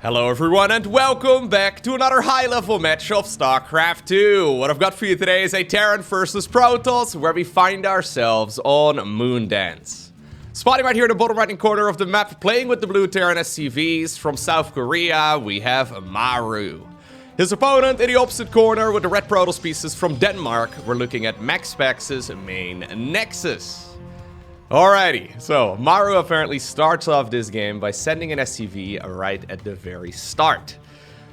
Hello everyone and welcome back to another high-level match of StarCraft 2. What I've got for you today is a Terran versus Protoss, where we find ourselves on Moondance. Spotting right here in the bottom right-hand corner of the map, playing with the blue Terran SCVs from South Korea, we have Maru. His opponent in the opposite corner with the red Protoss pieces from Denmark, we're looking at MaxPax's main Nexus. Alrighty, so Maru apparently starts off this game by sending an SCV right at the very start.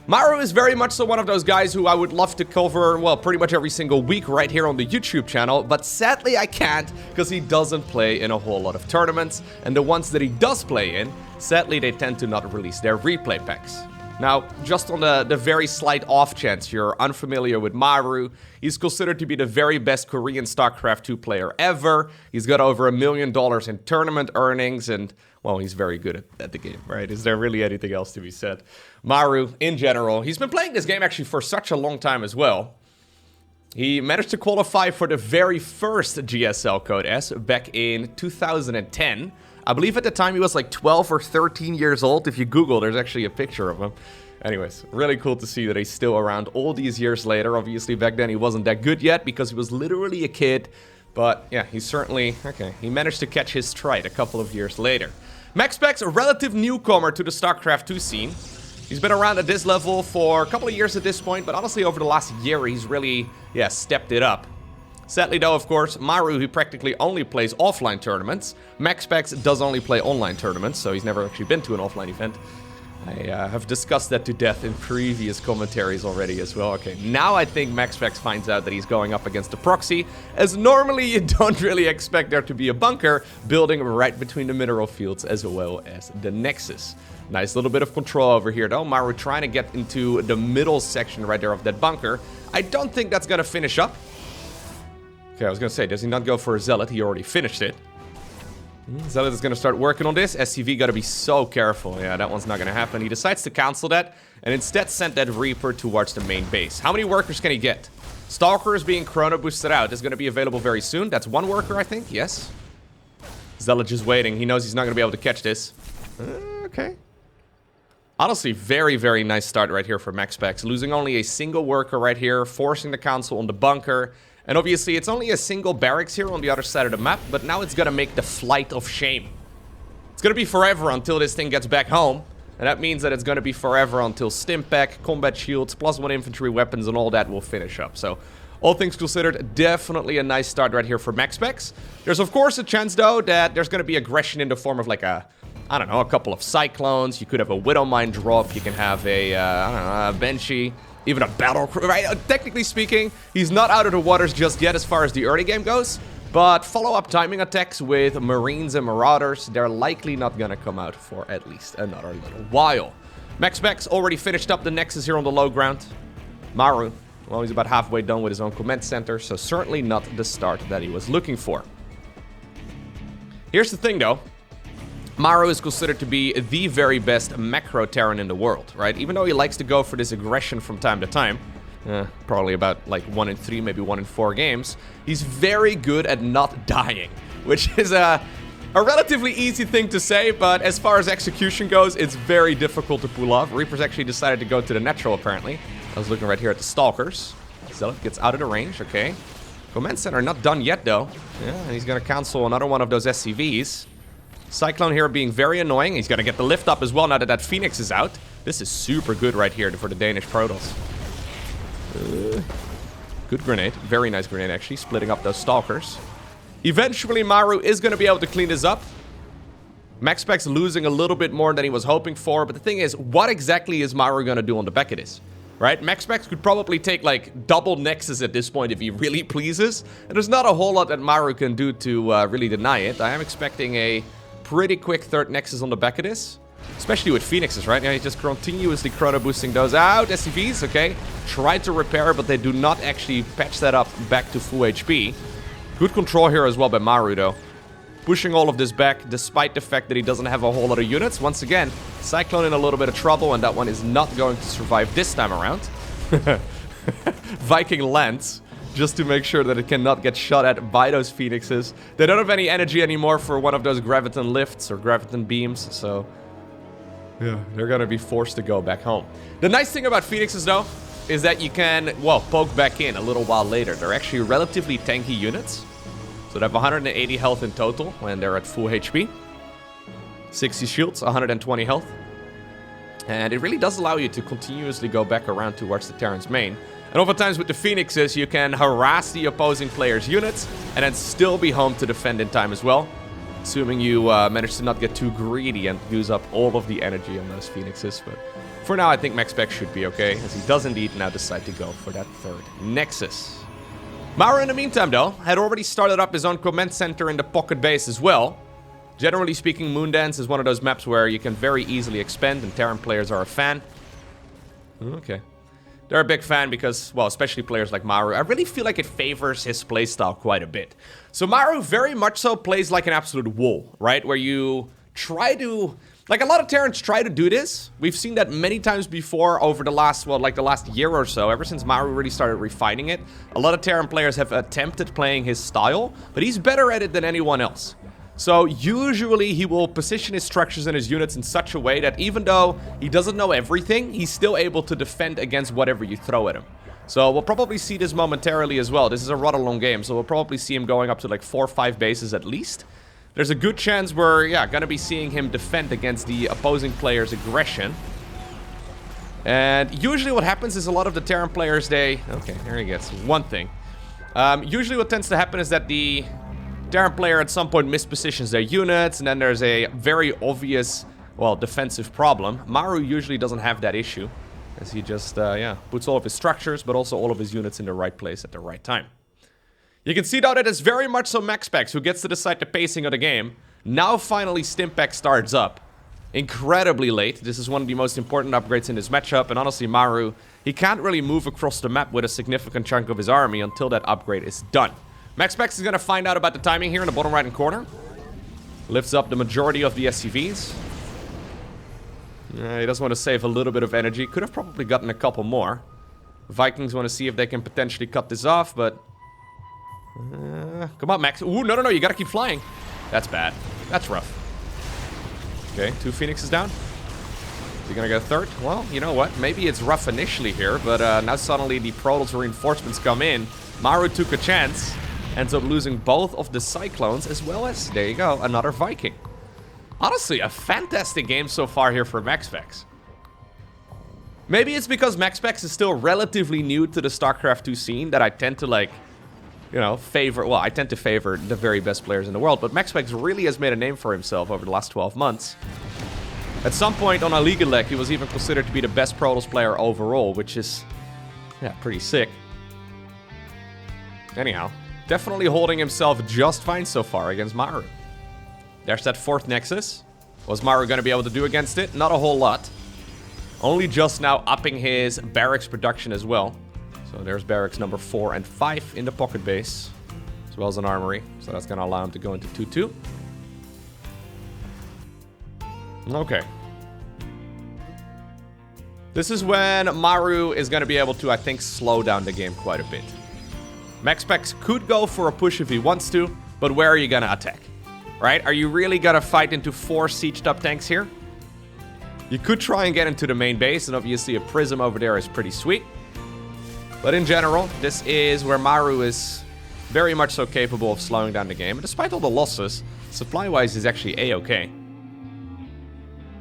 Maru is very much so one of those guys who I would love to cover, well, pretty much every single week right here on the YouTube channel, but sadly I can't because he doesn't play in a whole lot of tournaments, and the ones that he does play in, sadly they tend to not release their replay packs. Now, just on the very slight off chance you're unfamiliar with Maru, he's considered to be the very best Korean StarCraft 2 player ever. He's got over $1 million in tournament earnings, and, well, he's very good at the game, right? Is there really anything else to be said? Maru, in general, he's been playing this game actually for such a long time as well. He managed to qualify for the very first GSL Code S back in 2010. I believe at the time he was like 12 or 13 years old. If you Google, there's actually a picture of him. Anyways, really cool to see that he's still around all these years later. Obviously, back then he wasn't that good yet because he was literally a kid. But yeah, he's certainly, okay, he managed to catch his stride a couple of years later. MaxPax, a relative newcomer to the StarCraft 2 scene. He's been around at this level for a couple of years at this point, but honestly over the last year he's really, yeah, stepped it up. Sadly though, of course, Maru, who practically only plays offline tournaments. MaxPax does only play online tournaments, so he's never actually been to an offline event. I have discussed that to death in previous commentaries already as well. Okay, now I think MaxPax finds out that he's going up against a proxy, as normally you don't really expect there to be a bunker building right between the mineral fields as well as the Nexus. Nice little bit of control over here though. Maru trying to get into the middle section right there of that bunker. I don't think that's gonna finish up. Okay, I was gonna say, does he not go for a Zealot? He already finished it. Zealot is gonna start working on this. SCV gotta be so careful. Yeah, that one's not gonna happen. He decides to cancel that and instead send that Reaper towards the main base. How many workers can he get? Stalker is being chrono boosted out. It's gonna be available very soon. That's one worker, I think. Yes. Zealot just waiting. He knows he's not gonna be able to catch this. Okay. Honestly, very, very nice start right here for MaxPax. Losing only a single worker right here, forcing the council on the bunker. And obviously, it's only a single barracks here on the other side of the map, but now it's gonna make the flight of shame. It's gonna be forever until this thing gets back home. And that means that it's gonna be forever until Stimpak, combat shields, +1 infantry weapons, and all that will finish up. So, all things considered, definitely a nice start right here for MaxPax. There's, of course, a chance, though, that there's gonna be aggression in the form of like a, I don't know, a couple of Cyclones. You could have a Widowmine drop. You can have a, I don't know, a Banshee. Even a battle crew, right? Technically speaking, he's not out of the waters just yet as far as the early game goes. But follow-up timing attacks with Marines and Marauders, they're likely not gonna come out for at least another little while. MaxPax already finished up the Nexus here on the low ground. Maru, well, he's about halfway done with his own command center, so certainly not the start that he was looking for. Here's the thing, though. Maru is considered to be the very best macro Terran in the world, right? Even though he likes to go for this aggression from time to time, probably about like 1 in 3, maybe 1 in 4 games, he's very good at not dying, which is a relatively easy thing to say, but as far as execution goes, it's very difficult to pull off. Reaper's actually decided to go to the natural, apparently. I was looking right here at the Stalkers. Zealot gets out of the range, okay. Command Center not done yet, though. Yeah, and he's gonna cancel another one of those SCVs. Cyclone here being very annoying. He's gonna get the lift up as well now that that Phoenix is out. This is super good right here for the Danish Protoss. Good grenade. Very nice grenade, actually. Splitting up those Stalkers. Eventually, Maru is gonna be able to clean this up. MaxPax losing a little bit more than he was hoping for. But the thing is, what exactly is Maru gonna do on the back of this? Right? MaxPax could probably take, like, double Nexus at this point if he really pleases. And there's not a whole lot that Maru can do to really deny it. I am expecting a pretty quick third Nexus on the back of this. Especially with Phoenixes, right? Yeah, he's just continuously chrono boosting those out. SCVs, okay. Tried to repair, but they do not actually patch that up back to full HP. Good control here as well by Maru, though. Pushing all of this back, despite the fact that he doesn't have a whole lot of units. Once again, Cyclone in a little bit of trouble, and that one is not going to survive this time around. Viking lands, just to make sure that it cannot get shot at by those Phoenixes. They don't have any energy anymore for one of those Graviton lifts or Graviton beams, so Yeah, they're gonna be forced to go back home. The nice thing about Phoenixes, though, is that you can, well, poke back in a little while later. They're actually relatively tanky units. So they have 180 health in total when they're at full HP. 60 shields, 120 health. And it really does allow you to continuously go back around towards the Terran's main. And oftentimes with the Phoenixes, you can harass the opposing player's units and then still be home to defend in time as well. Assuming you manage to not get too greedy and use up all of the energy on those Phoenixes. But for now, I think MaxPax should be okay, as he does indeed now decide to go for that third Nexus. Maru, in the meantime, though, had already started up his own command center in the pocket base as well. Generally speaking, Moondance is one of those maps where you can very easily expand, and Terran players are a fan. Okay. They're a big fan because, well, especially players like Maru, I really feel like it favors his playstyle quite a bit. So Maru very much so plays like an absolute wall, right? Where you try to... Like, a lot of Terrans try to do this. We've seen that many times before over the last, well, like the last year or so. Ever since Maru really started refining it, a lot of Terran players have attempted playing his style, but he's better at it than anyone else. So usually he will position his structures and his units in such a way that even though he doesn't know everything, he's still able to defend against whatever you throw at him. So we'll probably see this momentarily as well. This is a rather long game, so we'll probably see him going up to like 4 or 5 bases at least. There's a good chance we're, yeah, gonna be seeing him defend against the opposing player's aggression. And usually what happens is a lot of the Terran players, they... Okay, there he gets one thing. Usually what tends to happen is that the Terran player at some point mispositions their units, and then there's a very obvious, well, defensive problem. Maru usually doesn't have that issue, as he just, yeah, puts all of his structures, but also all of his units in the right place at the right time. You can see, though, that it's very much so MaxPax who gets to decide the pacing of the game. Now, finally, Stimpack starts up. Incredibly late. This is one of the most important upgrades in this matchup, and honestly, Maru, he can't really move across the map with a significant chunk of his army until that upgrade is done. MaxPax is going to find out about the timing here in the bottom right-hand corner. Lifts up the majority of the SCVs. He doesn't want to save a little bit of energy. Could have probably gotten a couple more. Vikings want to see if they can potentially cut this off, but... come on, Max. Ooh, no, you got to keep flying. That's bad. That's rough. Okay, 2 Phoenixes down. Is he going to get a third? Well, you know what? Maybe it's rough initially here, but now suddenly the Protoss reinforcements come in. Maru took a chance. Ends up losing both of the Cyclones, as well as, there you go, another Viking. Honestly, a fantastic game so far here for MaxPax. Maybe it's because MaxPax is still relatively new to the StarCraft 2 scene that I tend to, like, you know, favor... Well, I tend to favor the very best players in the world, but MaxPax really has made a name for himself over the last 12 months. At some point on a League leg, he was even considered to be the best Protoss player overall, which is, yeah, pretty sick. Anyhow... Definitely holding himself just fine so far against Maru. There's that 4th Nexus. Was Maru going to be able to do against it? Not a whole lot. Only just now upping his barracks production as well. So there's barracks number 4 and 5 in the pocket base. As well as an armory. So that's going to allow him to go into 2-2. Okay. This is when Maru is going to be able to, I think, slow down the game quite a bit. MaxPax could go for a push if he wants to, but where are you gonna attack? Right? Are you really gonna fight into 4 sieged up tanks here? You could try and get into the main base, and obviously a prism over there is pretty sweet. But in general, this is where Maru is very much so capable of slowing down the game. And despite all the losses, supply-wise is actually A-okay.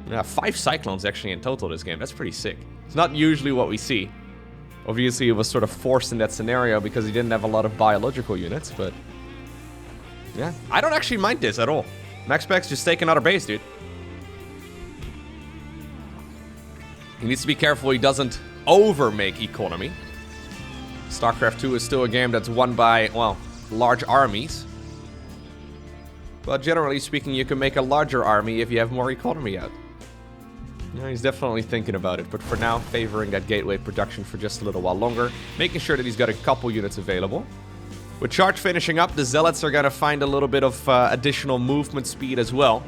Yeah, 5 Cyclones actually in total this game. That's pretty sick. It's not usually what we see. Obviously, he was sort of forced in that scenario because he didn't have a lot of biological units, but... Yeah, I don't actually mind this at all. MaxPax, just take another base, dude. He needs to be careful he doesn't over-make economy. StarCraft 2 is still a game that's won by, well, large armies. But generally speaking, you can make a larger army if you have more economy out. Yeah, he's definitely thinking about it, but for now, favoring that gateway production for just a little while longer, making sure that he's got a couple units available. With charge finishing up, the Zealots are going to find a little bit of additional movement speed as well.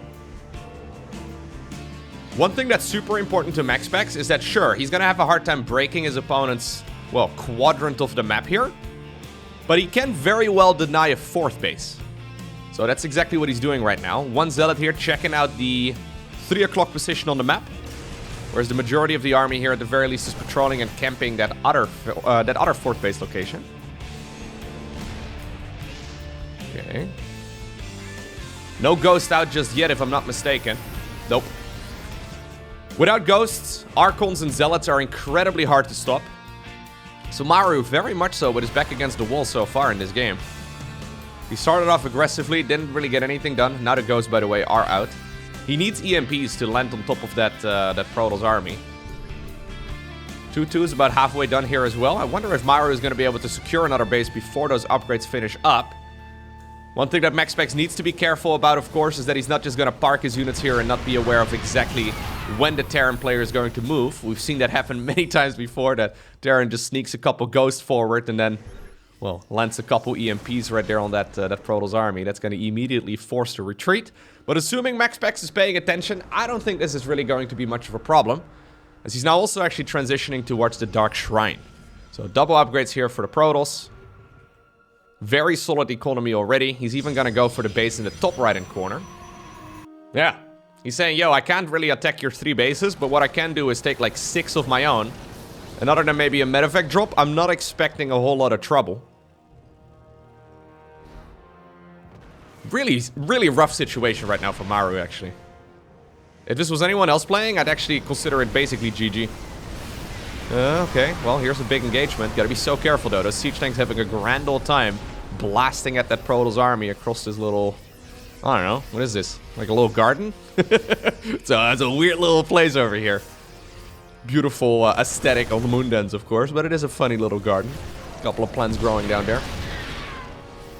One thing that's super important to MaxPax is that, sure, he's going to have a hard time breaking his opponent's, well, quadrant of the map here, but he can very well deny a 4th base. So that's exactly what he's doing right now. One Zealot here checking out the 3 o'clock position on the map. Whereas the majority of the army here, at the very least, is patrolling and camping that other fort base location. Okay. No ghost out just yet, if I'm not mistaken. Nope. Without ghosts, Archons and Zealots are incredibly hard to stop. So Maru, very much so, but is back against the wall so far in this game. He started off aggressively, didn't really get anything done. Now the ghosts, by the way, are out. He needs EMPs to land on top of that Protoss army. 2-2 is about halfway done here as well. I wonder if Maru is going to be able to secure another base before those upgrades finish up. One thing that MaxPax needs to be careful about, of course, is that he's not just going to park his units here and not be aware of exactly when the Terran player is going to move. We've seen that happen many times before, that Terran just sneaks a couple ghosts forward and then, well, lands a couple EMPs right there on that Protoss army. That's going to immediately force the retreat. But assuming MaxPax is paying attention, I don't think this is really going to be much of a problem, as he's now also actually transitioning towards the Dark Shrine. So double upgrades here for the Protoss. Very solid economy already. He's even going to go for the base in the top right-hand corner. Yeah. He's saying, yo, I can't really attack your 3 bases, but what I can do is take like 6 of my own. And other than maybe a medevac drop, I'm not expecting a whole lot of trouble. Really, really rough situation right now for Maru, actually. If this was anyone else playing, I'd actually consider it basically GG. Okay, well, here's a big engagement. Gotta be so careful, though. Those siege tanks having a grand old time blasting at that Protoss army across this little... I don't know. What is this? Like a little garden? So it's a weird little place over here. Beautiful aesthetic on the Moondens, of course, but it is a funny little garden. A couple of plants growing down there.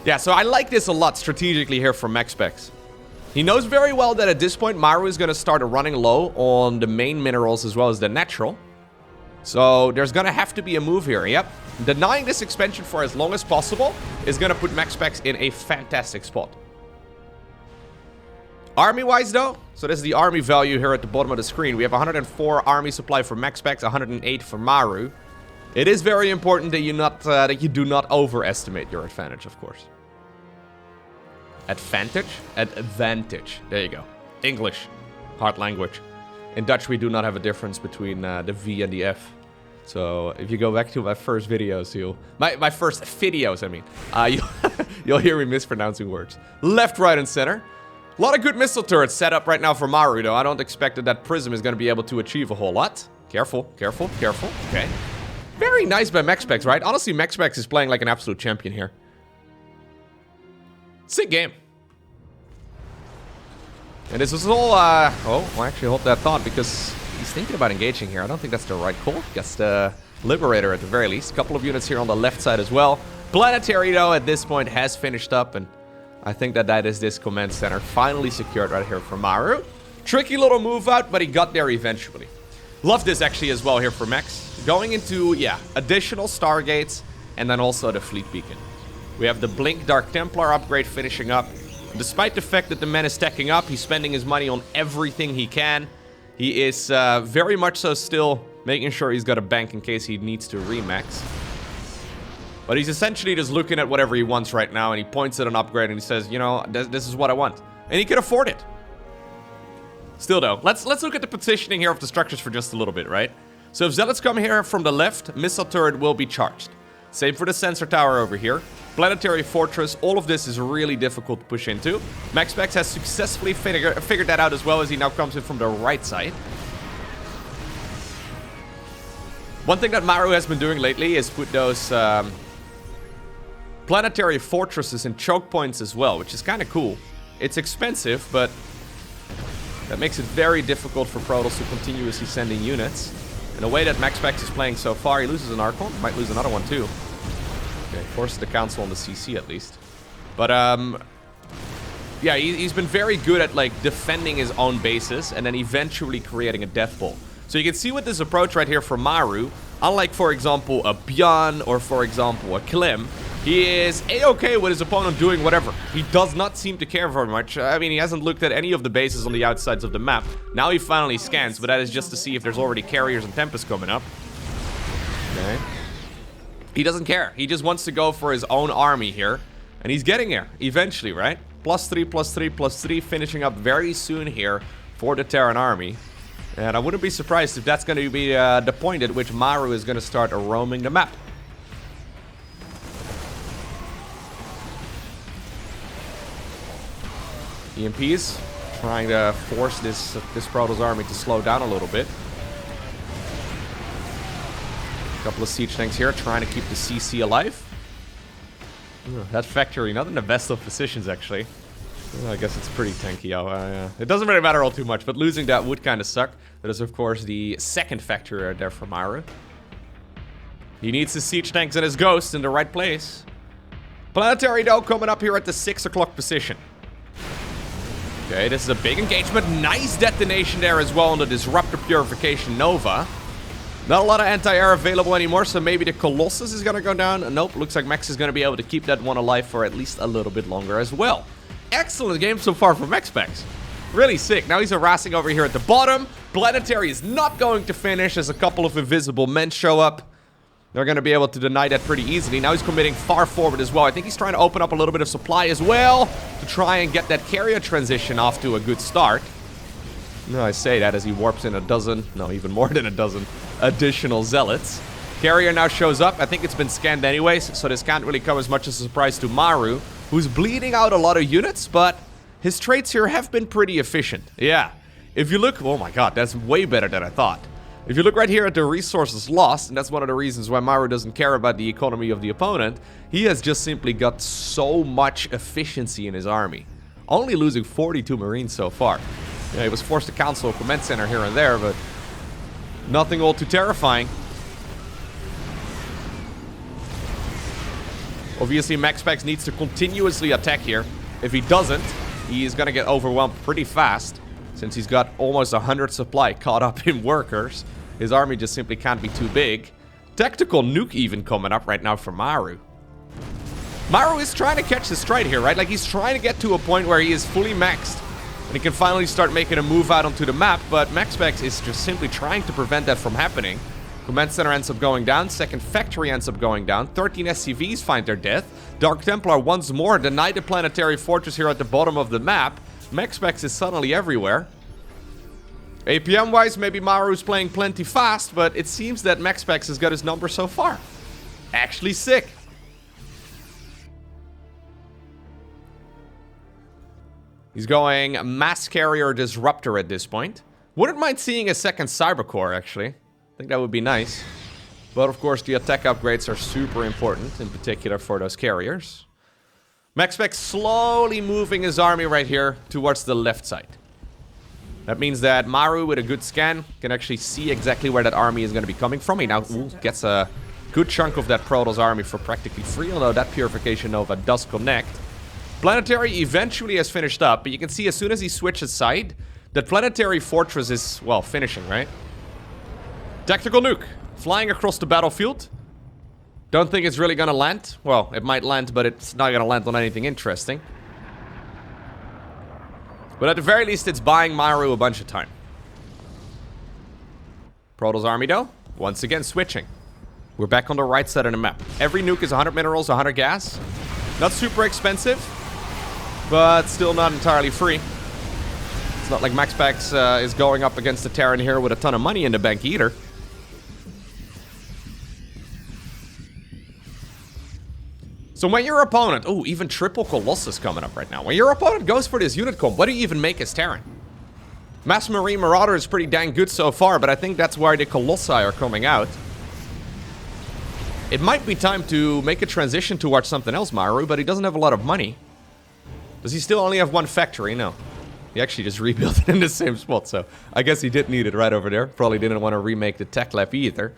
Yeah, so I like this a lot strategically here from MaxPax. He knows very well that at this point, Maru is going to start running low on the main minerals as well as the natural. So there's going to have to be a move here. Yep. Denying this expansion for as long as possible is going to put MaxPax in a fantastic spot. Army-wise, though, so this is the army value here at the bottom of the screen. We have 104 army supply for MaxPax, 108 for Maru. It is very important that you do not overestimate your advantage, of course. Advantage? Advantage. There you go. English. Hard language. In Dutch, we do not have a difference between the V and the F. So if you go back to my first videos, my first videos, I mean, you'll hear me mispronouncing words. Left, right, and center. A lot of good missile turrets set up right now for Maru, though. I don't expect that Prism is going to be able to achieve a whole lot. Careful, careful, careful. Okay. Very nice by MaxPax, right? Honestly, MaxPax is playing like an absolute champion here. Sick game. And this is all, oh, well, actually hold that thought, because he's thinking about engaging here. I don't think that's the right call. Guess the Liberator at the very least. A couple of units here on the left side as well. Planetary, though, at this point has finished up, and I think that is this command center finally secured right here for Maru. Tricky little move out, but he got there eventually. Love this actually as well here for Max. Going into, yeah, additional Stargates, and then also the Fleet Beacon. We have the Blink Dark Templar upgrade finishing up. Despite the fact that the man is stacking up, he's spending his money on everything he can. He is very much so still making sure he's got a bank in case he needs to remax. But he's essentially just looking at whatever he wants right now, and he points at an upgrade and he says, you know, this is what I want. And he can afford it. Still though, let's look at the positioning here of the structures for just a little bit, right? So if Zealots come here from the left, missile turret will be charged. Same for the sensor tower over here. Planetary fortress, all of this is really difficult to push into. MaxPax has successfully figured that out as well, as he now comes in from the right side. One thing that Maru has been doing lately is put those planetary fortresses and choke points as well, which is kind of cool. It's expensive, but that makes it very difficult for Protoss to continuously send in units. And the way that MaxPax is playing so far, he loses an Archon, might lose another one too. Okay, forces the council on the CC at least. But, yeah, he's been very good at, like, defending his own bases and then eventually creating a death ball. So you can see with this approach right here for Maru, unlike, for example, a Bjorn or, for example, a Clem, he is A-okay with his opponent doing whatever. He does not seem to care very much. I mean, he hasn't looked at any of the bases on the outsides of the map. Now he finally scans, but that is just to see if there's already carriers and Tempest coming up. Okay. He doesn't care. He just wants to go for his own army here. And he's getting there, eventually, right? +3, +3, +3, finishing up very soon here for the Terran army. And I wouldn't be surprised if that's going to be the point at which Maru is going to start roaming the map. EMPs trying to force this Protoss army to slow down a little bit. A couple of siege tanks here trying to keep the CC alive. That factory, not in the best of positions, actually. I guess it's pretty tanky. It doesn't really matter all too much, but losing that would kind of suck. That is, of course, the second factory right there for Maru. He needs his siege tanks and his ghosts in the right place. Planetary, though, coming up here at the 6 o'clock position. Okay, this is a big engagement. Nice detonation there as well on the Disruptor Purification Nova. Not a lot of anti-air available anymore, so maybe the Colossus is going to go down. Nope, looks like Max is going to be able to keep that one alive for at least a little bit longer as well. Excellent game so far for MaxPax. Really sick. Now he's harassing over here at the bottom. Planetary is not going to finish as a couple of invisible men show up. They're going to be able to deny that pretty easily. Now he's committing far forward as well. I think he's trying to open up a little bit of supply as well to try and get that carrier transition off to a good start. No, I say that as he warps in a dozen, no, even more than a dozen additional zealots. Carrier now shows up. I think it's been scanned anyways, so this can't really come as much as a surprise to Maru, who's bleeding out a lot of units, but his trades here have been pretty efficient. Yeah, if you look, oh my god, that's way better than I thought. If you look right here at the resources lost, and that's one of the reasons why Maru doesn't care about the economy of the opponent, he has just simply got so much efficiency in his army. Only losing 42 Marines so far. Yeah, he was forced to cancel a command center here and there, but nothing all too terrifying. Obviously, MaxPax needs to continuously attack here. If he doesn't, he's gonna get overwhelmed pretty fast, since he's got almost 100 supply caught up in workers. His army just simply can't be too big. Tactical nuke even coming up right now for Maru. Maru is trying to catch the stride here, right? Like, he's trying to get to a point where he is fully maxed and he can finally start making a move out onto the map, but MaxPax is just simply trying to prevent that from happening. Command center ends up going down, second factory ends up going down, 13 SCVs find their death. Dark Templar once more denied the planetary fortress here at the bottom of the map. MaxPax is suddenly everywhere. APM-wise, maybe Maru's playing plenty fast, but it seems that MaxPax has got his number so far. Actually sick. He's going Mass Carrier Disruptor at this point. Wouldn't mind seeing a second Cybercore, actually. I think that would be nice. But of course, the attack upgrades are super important, in particular for those carriers. MaxPax slowly moving his army right here towards the left side. That means that Maru, with a good scan, can actually see exactly where that army is going to be coming from. He now gets a good chunk of that Protoss army for practically free, although that Purification Nova does connect. Planetary eventually has finished up, but you can see as soon as he switches side, that Planetary Fortress is, well, finishing, right? Tactical nuke, flying across the battlefield. Don't think it's really gonna land. Well, it might land, but it's not gonna land on anything interesting. But at the very least, it's buying Maru a bunch of time. Protoss army, though, once again switching. We're back on the right side of the map. Every nuke is 100 minerals, 100 gas. Not super expensive, but still not entirely free. It's not like MaxPax is going up against the Terran here with a ton of money in the bank either. So when your opponent... Oh, even triple Colossus coming up right now. When your opponent goes for this unit comp, what do you even make as Terran? Mass Marine Marauder is pretty dang good so far, but I think that's why the Colossi are coming out. It might be time to make a transition towards something else, Maru, but he doesn't have a lot of money. Does he still only have one factory? No. He actually just rebuilt it in the same spot, so I guess he did need it right over there. Probably didn't want to remake the tech lab either.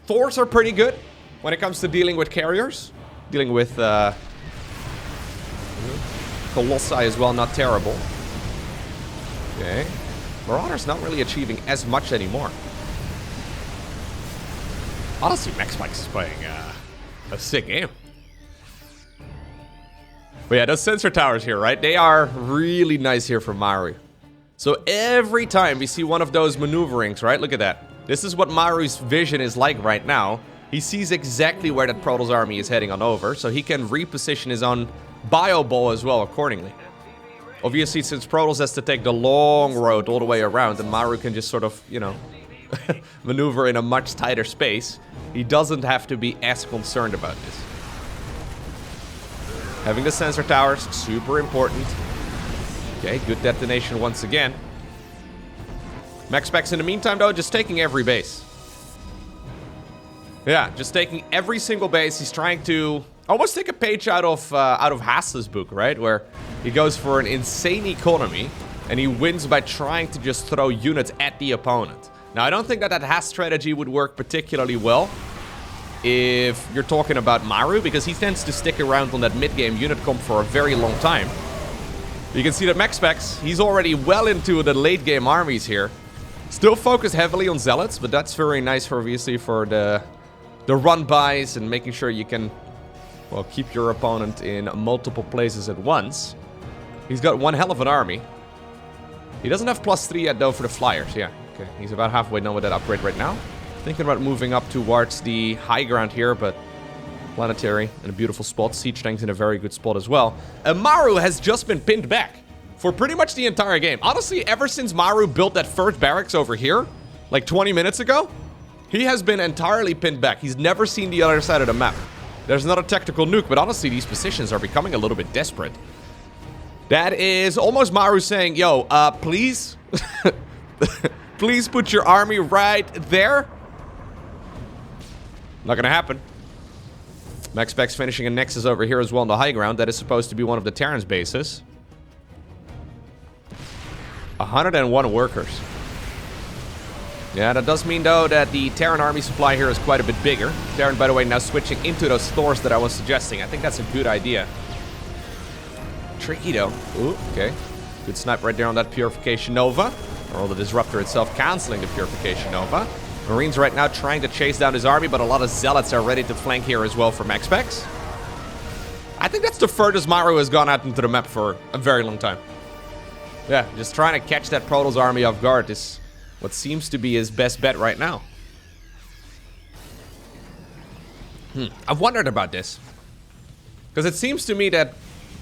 Thors are pretty good when it comes to dealing with carriers. Dealing with Colossi as well, not terrible. Okay. Marauder's not really achieving as much anymore. Honestly, MaxPax is playing a sick game. But yeah, those sensor towers here, right? They are really nice here for Maru. So every time we see one of those maneuverings, right? Look at that. This is what Maru's vision is like right now. He sees exactly where that Protoss army is heading on over, so he can reposition his own bio bowl as well accordingly. Obviously, since Protoss has to take the long road all the way around, and Maru can just sort of, you know, maneuver in a much tighter space, he doesn't have to be as concerned about this. Having the sensor towers, super important. Okay, good detonation once again. MaxPax in the meantime, though, just taking every base. Yeah, just taking every single base. He's trying to almost take a page out of Haas's book, right? Where he goes for an insane economy, and he wins by trying to just throw units at the opponent. Now, I don't think that Haas strategy would work particularly well if you're talking about Maru, because he tends to stick around on that mid-game unit comp for a very long time. You can see that MaxPax, he's already well into the late-game armies here. Still focused heavily on Zealots, but that's very nice, for obviously, for the run-bys and making sure you can, well, keep your opponent in multiple places at once. He's got one hell of an army. He doesn't have +3 yet, though, for the flyers. Yeah, okay. He's about halfway done with that upgrade right now. Thinking about moving up towards the high ground here, but planetary in a beautiful spot. Siege tanks in a very good spot as well. Maru has just been pinned back for pretty much the entire game. Honestly, ever since Maru built that first barracks over here, like 20 minutes ago, he has been entirely pinned back. He's never seen the other side of the map. There's not a tactical nuke, but honestly, these positions are becoming a little bit desperate. That is almost Maru saying, yo, please, please put your army right there. Not gonna happen. MaxPax finishing a Nexus over here as well on the high ground. That is supposed to be one of the Terran's bases. 101 workers. Yeah, that does mean, though, that the Terran army supply here is quite a bit bigger. Terran, by the way, now switching into those stores that I was suggesting. I think that's a good idea. Tricky, though. Ooh, okay. Good snipe right there on that Purification Nova. Or the Disruptor itself canceling the Purification Nova. Marines right now trying to chase down his army, but a lot of Zealots are ready to flank here as well for MaxPax. I think that's the furthest Maru has gone out into the map for a very long time. Yeah, just trying to catch that Protoss army off guard is what seems to be his best bet right now. I've wondered about this. Because it seems to me that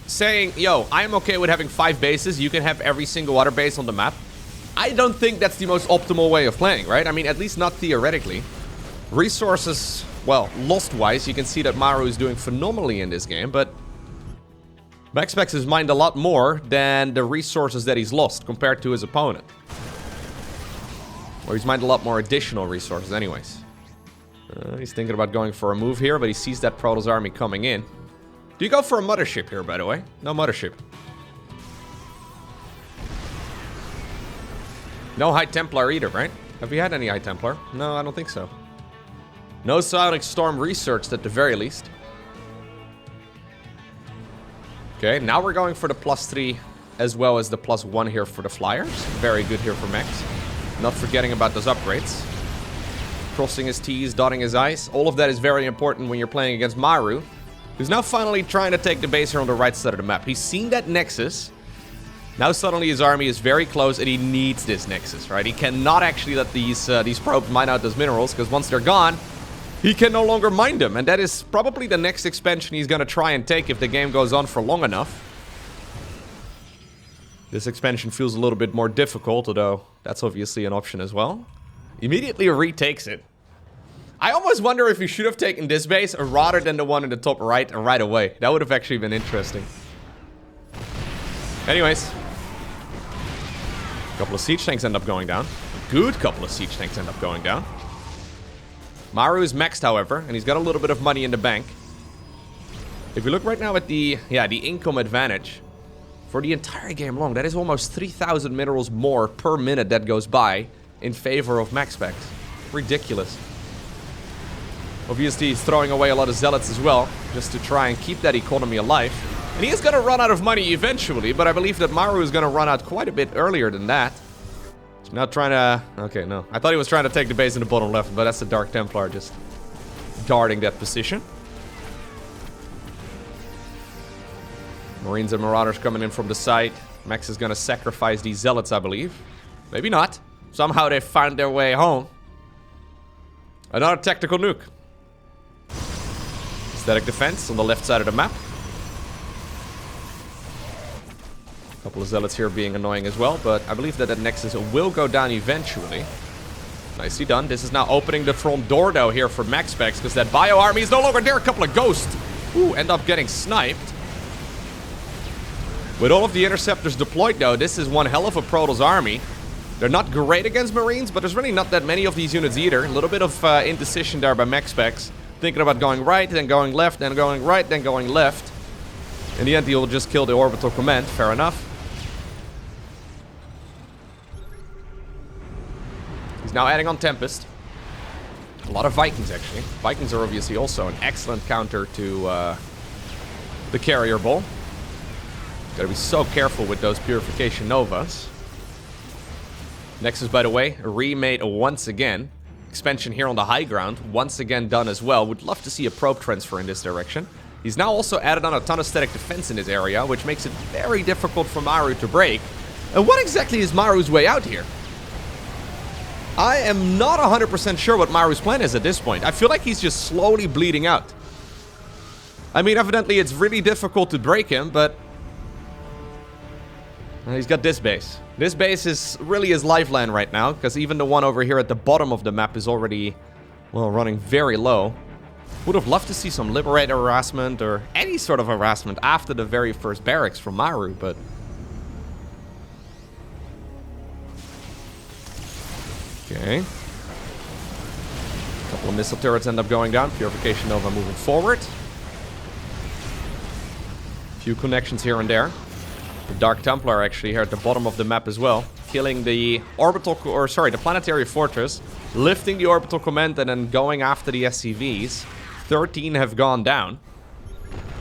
saying, yo, I'm okay with having 5 bases, you can have every single other base on the map. I don't think that's the most optimal way of playing, right? I mean, at least not theoretically. Resources, well, lost-wise, you can see that Maru is doing phenomenally in this game, but MaxPax has mined a lot more than the resources that he's lost compared to his opponent. Or he's mined a lot more additional resources anyways. He's thinking about going for a move here, but he sees that Protoss army coming in. Do you go for a mothership here, by the way? No mothership. No High Templar either, right? Have we had any High Templar? No, I don't think so. No Sonic Storm researched at the very least. Okay, now we're going for the +3 as well as the +1 here for the flyers. Very good here for Max. Not forgetting about those upgrades. Crossing his T's, dotting his I's. All of that is very important when you're playing against Maru, who's now finally trying to take the base here on the right side of the map. He's seen that Nexus. Now suddenly his army is very close and he needs this Nexus, right? He cannot actually let these probes mine out those minerals, because once they're gone, he can no longer mine them. And that is probably the next expansion he's going to try and take if the game goes on for long enough. This expansion feels a little bit more difficult, although that's obviously an option as well. Immediately retakes it. I almost wonder if he should have taken this base rather than the one in the top right and right away. That would have actually been interesting. Anyways. A couple of siege tanks end up going down. A good couple of siege tanks end up going down. Maru is maxed, however, and he's got a little bit of money in the bank. If we look right now at the income advantage for the entire game long, that is almost 3,000 minerals more per minute that goes by in favor of MaxPax. Ridiculous. Obviously, he's throwing away a lot of Zealots as well, just to try and keep that economy alive. And he is going to run out of money eventually, but I believe that Maru is going to run out quite a bit earlier than that. He's now trying to... Okay, no. I thought he was trying to take the base in the bottom left, but that's the Dark Templar just guarding that position. Marines and Marauders coming in from the side. Max is going to sacrifice these Zealots, I believe. Maybe not. Somehow they found their way home. Another tactical nuke. Static defense on the left side of the map. A couple of zealots here being annoying as well, but I believe that that Nexus will go down eventually. Nicely done. This is now opening the front door, though, here for MaxPax, because that bio army is no longer there. A couple of ghosts, ooh, end up getting sniped. With all of the interceptors deployed, though, this is one hell of a Protoss army. They're not great against Marines, but there's really not that many of these units either. A little bit of indecision there by MaxPax. Thinking about going right, then going left, then going right, then going left. In the end, he'll just kill the orbital command. Fair enough. He's now adding on Tempest. A lot of Vikings, actually. Vikings are obviously also an excellent counter to the Carrier Bull. Gotta be so careful with those Purification Novas. Nexus, by the way, remade once again. Expansion here on the high ground, once again done as well. Would love to see a probe transfer in this direction. He's now also added on a ton of static defense in this area, which makes it very difficult for Maru to break. And what exactly is Maru's way out here? I am not 100% sure what Maru's plan is at this point. I feel like he's just slowly bleeding out. I mean, evidently it's really difficult to break him, but he's got this base. This base is really his lifeline right now, because even the one over here at the bottom of the map is already, well, running very low. Would have loved to see some Liberator harassment or any sort of harassment after the very first barracks from Maru, but... Okay. A couple of missile turrets end up going down. Purification Nova moving forward. Few connections here and there. The Dark Templar actually here at the bottom of the map as well. Killing the orbital, or sorry, the planetary fortress. Lifting the orbital command and then going after the SCVs. 13 have gone down.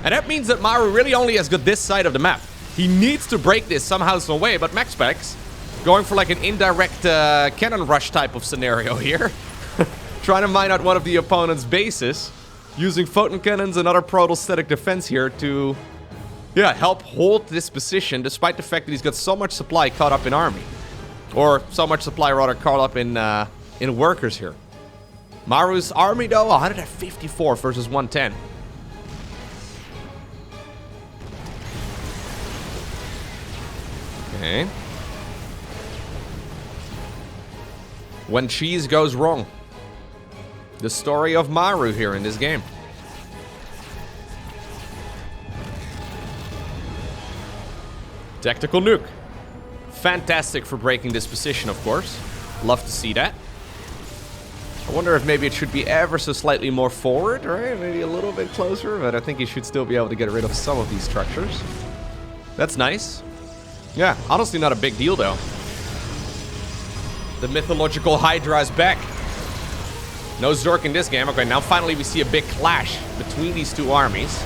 And that means that Maru really only has got this side of the map. He needs to break this somehow, some way, but MaxPax going for like an indirect cannon rush type of scenario here. Trying to mine out one of the opponent's bases. Using photon cannons and other Protoss static defense here to... yeah, help hold this position, despite the fact that he's got so much supply caught up in army. Or so much supply, rather, caught up in workers here. Maru's army, though, 154 versus 110. Okay. When cheese goes wrong. The story of Maru here in this game. Tactical nuke. Fantastic for breaking this position, of course. Love to see that. I wonder if maybe it should be ever so slightly more forward, right? Maybe a little bit closer, but I think you should still be able to get rid of some of these structures. That's nice. Yeah, honestly not a big deal, though. The mythological Hydra is back. No Zork in this game. Okay, now finally we see a big clash between these two armies.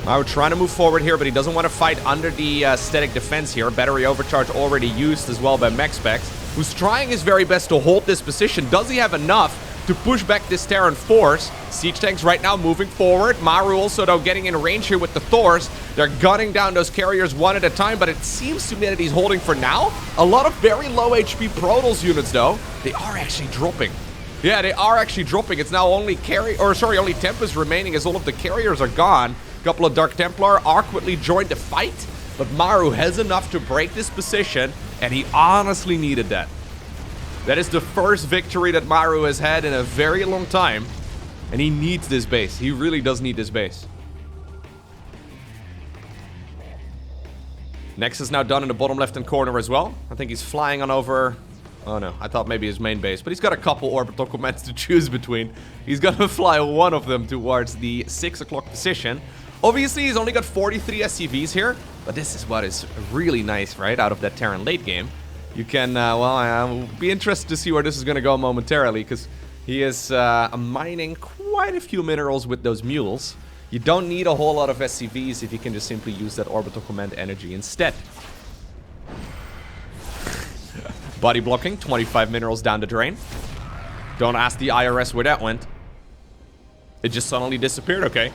Maru trying to move forward here, but he doesn't want to fight under the static defense here. Battery overcharge already used as well by MaxPax, who's trying his very best to hold this position. Does he have enough to push back this Terran force? Siege tanks right now moving forward. Maru also, though, getting in range here with the Thors. They're gunning down those carriers one at a time, but it seems to me that he's holding for now. A lot of very low HP Protoss units, though. They are actually dropping. Yeah, they are actually dropping. It's now only only Tempest remaining as all of the carriers are gone. A couple of Dark Templar awkwardly joined the fight, but Maru has enough to break this position, and he honestly needed that. That is the first victory that Maru has had in a very long time, and he needs this base. He really does need this base. Nexus now done in the bottom left-hand corner as well. I think he's flying on over... oh no, I thought maybe his main base, but he's got a couple orbital commands to choose between. He's gonna fly one of them towards the 6 o'clock position. Obviously, he's only got 43 SCVs here, but this is what is really nice, right, out of that Terran late game. You can, well, I'll be interested to see where this is gonna go momentarily, because he is mining quite a few minerals with those mules. You don't need a whole lot of SCVs if you can just simply use that orbital command energy instead. Body blocking, 25 minerals down the drain. Don't ask the IRS where that went. It just suddenly disappeared, okay.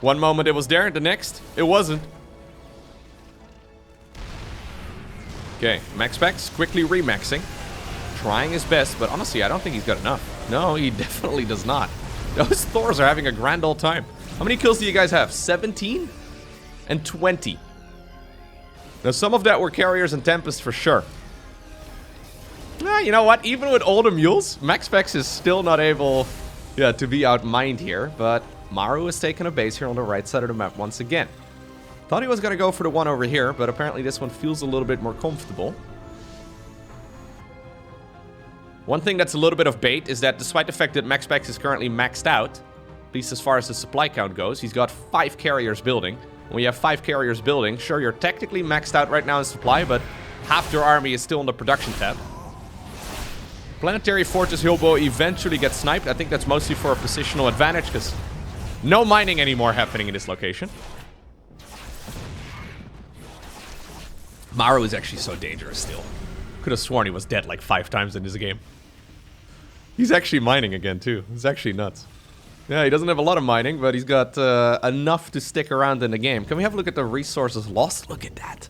One moment it was there, the next, it wasn't. Okay, MaxPax quickly remaxing. Trying his best, but honestly, I don't think he's got enough. No, he definitely does not. Those Thors are having a grand old time. How many kills do you guys have? 17? And 20. Now, some of that were carriers and Tempest for sure. You know what? Even with all the mules, MaxPax is still not able, to be outmined here. But Maru is taking a base here on the right side of the map once again. Thought he was going to go for the one over here, but apparently this one feels a little bit more comfortable. One thing that's a little bit of bait is that despite the fact that MaxPax is currently maxed out, at least as far as the supply count goes, he's got 5 carriers building. When you have 5 carriers building, sure, you're technically maxed out right now in supply, but half your army is still on the production tab. Planetary Fortress Hilbo eventually gets sniped. I think that's mostly for a positional advantage, because no mining anymore happening in this location. Maru is actually so dangerous still. Could have sworn he was dead like 5 times in this game. He's actually mining again too. It's actually nuts. Yeah, he doesn't have a lot of mining, but he's got enough to stick around in the game. Can we have a look at the resources lost? Look at that.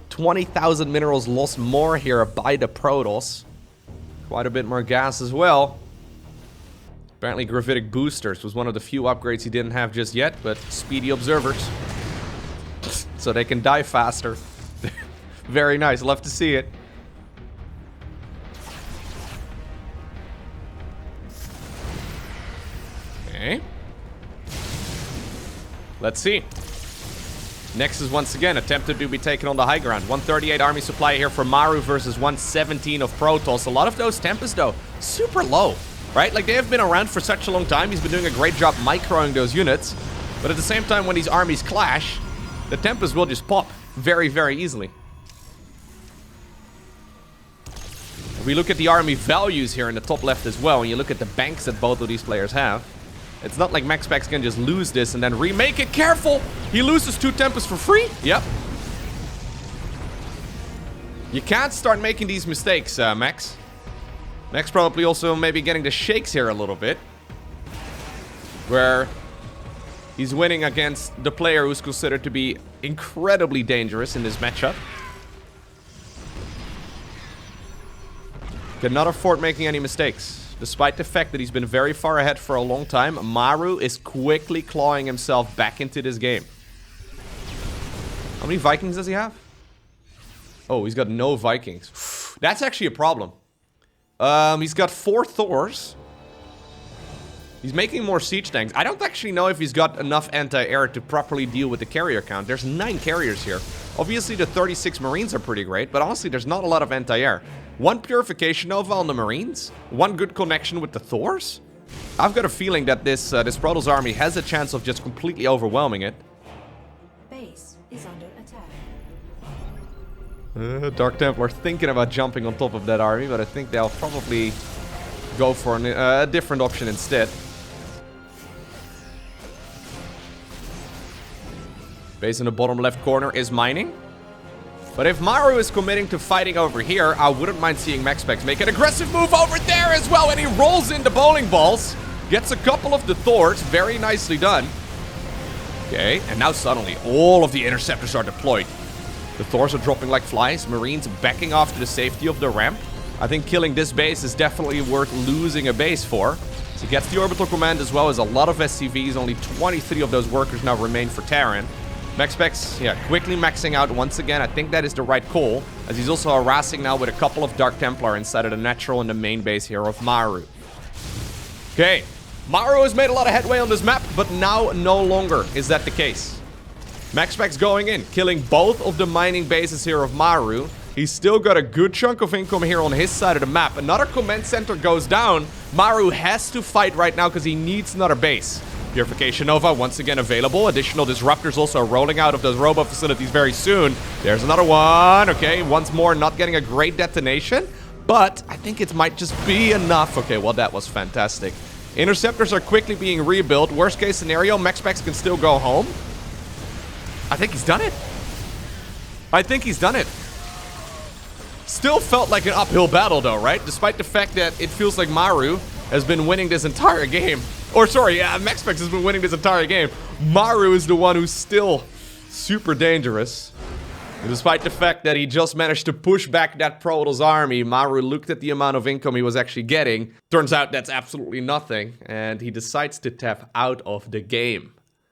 20,000 minerals lost more here by the Protoss. Quite a bit more gas as well. Apparently gravitic boosters was one of the few upgrades he didn't have just yet, but speedy observers. So they can die faster. Very nice, love to see it. Okay. Let's see. Next is once again attempted to be taken on the high ground. 138 army supply here for Maru versus 117 of Protoss. A lot of those Tempests, though, super low, right? Like, they have been around for such a long time. He's been doing a great job microing those units. But at the same time, when these armies clash, the Tempests will just pop very, very easily. If we look at the army values here in the top left as well, and you look at the banks that both of these players have, it's not like MaxPax can just lose this and then remake it. Careful! He loses 2 Tempests for free? Yep. You can't start making these mistakes, Max. Max probably also maybe getting the shakes here a little bit. Where he's winning against the player who's considered to be incredibly dangerous in this matchup. Cannot afford making any mistakes. Despite the fact that he's been very far ahead for a long time, Maru is quickly clawing himself back into this game. How many Vikings does he have? Oh, he's got no Vikings. That's actually a problem. He's got 4 Thors. He's making more siege tanks. I don't actually know if he's got enough anti-air to properly deal with the carrier count. There's 9 carriers here. Obviously, the 36 Marines are pretty great, but honestly, there's not a lot of anti-air. 1 Purification Nova on the Marines, 1 good connection with the Thors. I've got a feeling that this Protoss army has a chance of just completely overwhelming it. Base is under attack. Dark Templar thinking about jumping on top of that army, but I think they'll probably go for a different option instead. Base in the bottom left corner is mining. But if Maru is committing to fighting over here, I wouldn't mind seeing MaxPax make an aggressive move over there as well. And he rolls in the bowling balls. Gets a couple of the Thors. Very nicely done. Okay, and now suddenly all of the interceptors are deployed. The Thors are dropping like flies. Marines backing off to the safety of the ramp. I think killing this base is definitely worth losing a base for. So he gets the orbital command as well as a lot of SCVs. Only 23 of those workers now remain for Terran. MaxPax, yeah, quickly maxing out once again. I think that is the right call, as he's also harassing now with a couple of Dark Templar inside of the natural and the main base here of Maru. Okay, Maru has made a lot of headway on this map, but now no longer is that the case. MaxPax going in, killing both of the mining bases here of Maru. He's still got a good chunk of income here on his side of the map. Another command center goes down. Maru has to fight right now because he needs another base. Purification Nova once again available. Additional disruptors also rolling out of those robo facilities very soon. There's another one. Okay, once more not getting a great detonation, but I think it might just be enough. Okay, well, that was fantastic. Interceptors are quickly being rebuilt. Worst case scenario, MaxPax can still go home. I think he's done it. I think he's done it. Still felt like an uphill battle though, right? Despite the fact that it feels like Maru has been winning this entire game. Or sorry, MaxPax has been winning this entire game. Maru is the one who's still super dangerous. And despite the fact that he just managed to push back that Protoss army, Maru looked at the amount of income he was actually getting. Turns out that's absolutely nothing. And he decides to tap out of the game.